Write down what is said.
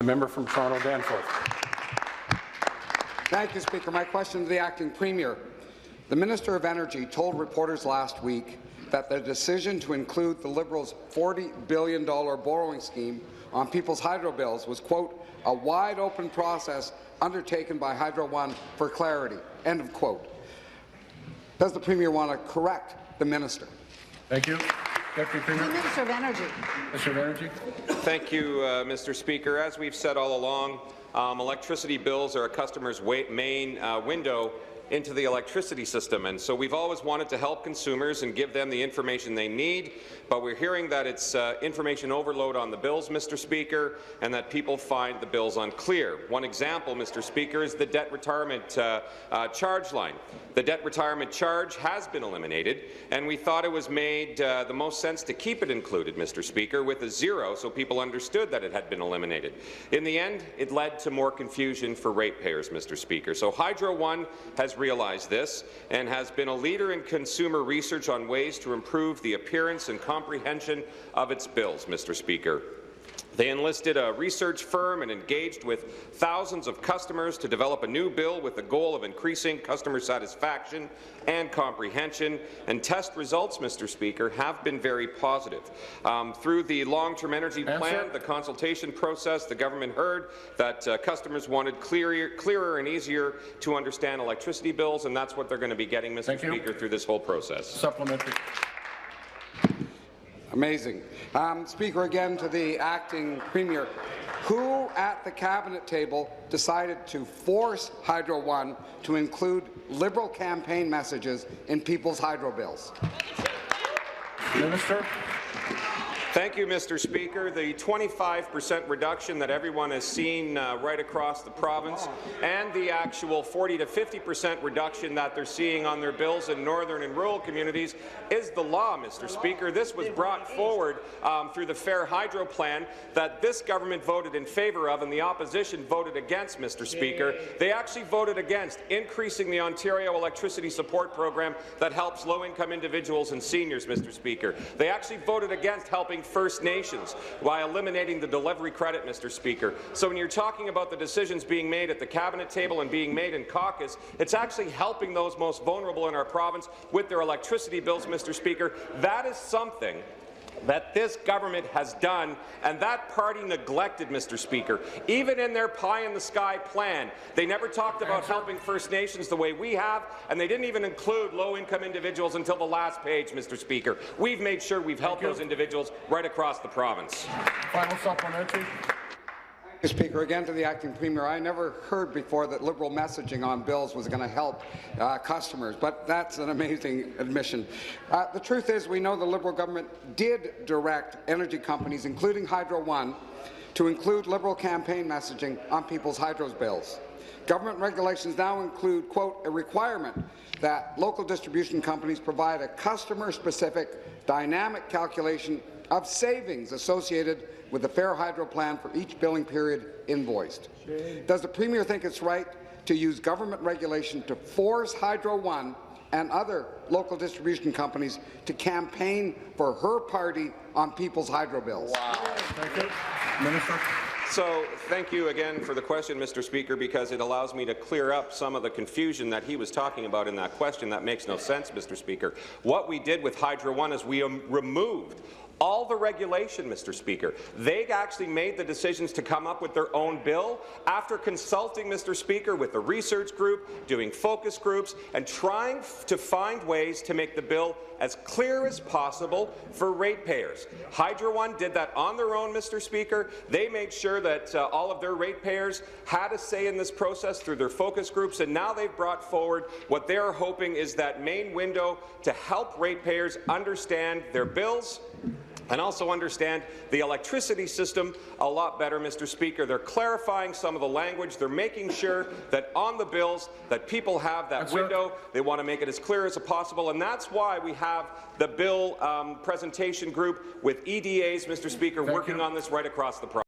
The member from Toronto Danforth. Thank you, Speaker. My question to the Acting Premier. The Minister of Energy told reporters last week that the decision to include the Liberals' $40 billion borrowing scheme on people's hydro bills was, quote, a wide-open process undertaken by Hydro One for clarity, end of quote. Does the Premier want to correct the Minister? Thank you. Deputy Premier. The Minister of Energy. Minister of Energy. Thank you, Mr. Speaker. As we've said all along, electricity bills are a customer's main window into the electricity system, and so we've always wanted to help consumers and give them the information they need, but we're hearing that it's information overload on the bills, Mr. Speaker, and that people find the bills unclear. One example, Mr. Speaker, is the debt retirement charge line. The debt retirement charge has been eliminated, and we thought it was made the most sense to keep it included, Mr. Speaker, with a zero so people understood that it had been eliminated. In the end, it led to more confusion for ratepayers, Mr. Speaker. So Hydro One has realized this and has been a leader in consumer research on ways to improve the appearance and comprehension of its bills, Mr. Speaker. They enlisted a research firm and engaged with thousands of customers to develop a new bill with the goal of increasing customer satisfaction and comprehension, and test results, Mr. Speaker, have been very positive. Through the long-term energy plan, the consultation process, the government heard that customers wanted clearer and easier to understand electricity bills, and that's what they're going to be getting, Mr. Speaker, through this whole process. Supplementary. Amazing. Speaker, again to the Acting Premier. Who at the Cabinet table decided to force Hydro One to include Liberal campaign messages in people's hydro bills? Minister. Thank you, Mr. Speaker. The 25% reduction that everyone has seen right across the province, and the actual 40 to 50% reduction that they're seeing on their bills in northern and rural communities is the law, Mr. Speaker. This was brought forward through the Fair Hydro Plan that this government voted in favour of and the opposition voted against, Mr. Speaker. They actually voted against increasing the Ontario Electricity Support Program that helps low-income individuals and seniors, Mr. Speaker. They actually voted against helping First Nations while eliminating the delivery credit, Mr. Speaker. So when you're talking about the decisions being made at the Cabinet table and being made in caucus, it's actually helping those most vulnerable in our province with their electricity bills, Mr. Speaker. That is something that this government has done, and that party neglected, Mr. Speaker. Even in their pie-in-the-sky plan, they never talked about helping First Nations the way we have, and they didn't even include low-income individuals until the last page, Mr. Speaker. We've made sure we've helped those individuals right across the province. Final supplementary. Speaker, again to the Acting Premier. I never heard before that Liberal messaging on bills was going to help customers, but that's an amazing admission. The truth is, we know the Liberal government did direct energy companies, including Hydro One, to include Liberal campaign messaging on people's hydro bills. Government regulations now include, quote, a requirement that local distribution companies provide a customer-specific dynamic calculation of savings associated with the Fair Hydro Plan for each billing period invoiced. Does the Premier think it's right to use government regulation to force Hydro One and other local distribution companies to campaign for her party on people's hydro bills? Wow. Thank you. Minister. So, thank you again for the question, Mr. Speaker, because it allows me to clear up some of the confusion that he was talking about in that question. That makes no sense, Mr. Speaker. What we did with Hydro One is we removed all the regulation, Mr. Speaker. They actually made the decisions to come up with their own bill after consulting, Mr. Speaker, with the research group, doing focus groups, and trying to find ways to make the bill as clear as possible for ratepayers. Hydro One did that on their own, Mr. Speaker. They made sure that all of their ratepayers had a say in this process through their focus groups, and now they've brought forward what they are hoping is that main window to help ratepayers understand their bills and also understand the electricity system a lot better, Mr. Speaker. They're clarifying some of the language. They're making sure that on the bills that people have that window. They want to make it as clear as possible, and that's why we have the bill presentation group with EDAs, Mr. Speaker, working on this right across the province.